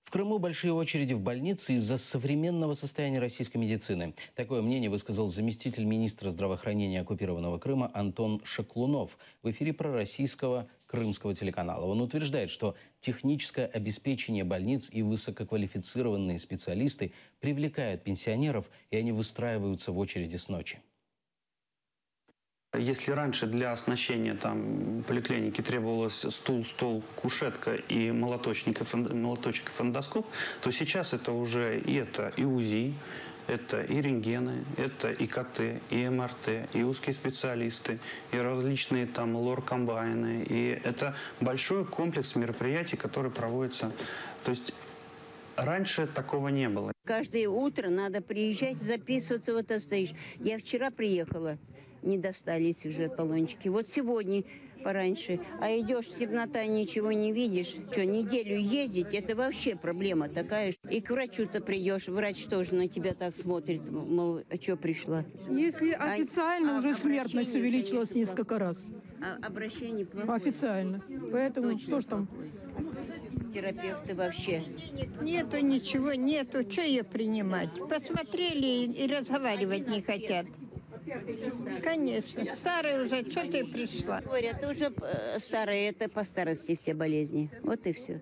В Крыму большие очереди в больнице из-за современного состояния российской медицины. Такое мнение высказал заместитель министра здравоохранения оккупированного Крыма Антон Шаклунов в эфире пророссийского крымского телеканала. Он утверждает, что техническое обеспечение больниц и высококвалифицированные специалисты привлекают пенсионеров, и они выстраиваются в очереди с ночи. Если раньше для оснащения поликлиники требовалось стул, кушетка и молоточек и фондоскоп, то сейчас это уже и УЗИ, это и рентгены, это и КТ, и МРТ, и узкие специалисты, и различные лор-комбайны. И это большой комплекс мероприятий, которые проводятся. То есть раньше такого не было. Каждое утро надо приезжать, записываться, вот стоишь. Я вчера приехала, не достались уже талончики. Вот сегодня пораньше. А идешь, темнота, ничего не видишь. Что, неделю ездить, это вообще проблема такая. И к врачу-то придешь, врач тоже на тебя так смотрит, мол, а что пришла? Если официально уже смертность увеличилась несколько раз. А обращение плохое? Официально. Поэтому точно, что ж там? Терапевты вообще. Нету ничего, нету. Что ее принимать? Посмотрели и разговаривать не хотят. Конечно. Старая уже, что ты пришла? Говорят, ты уже старая, это по старости все болезни. Вот и все.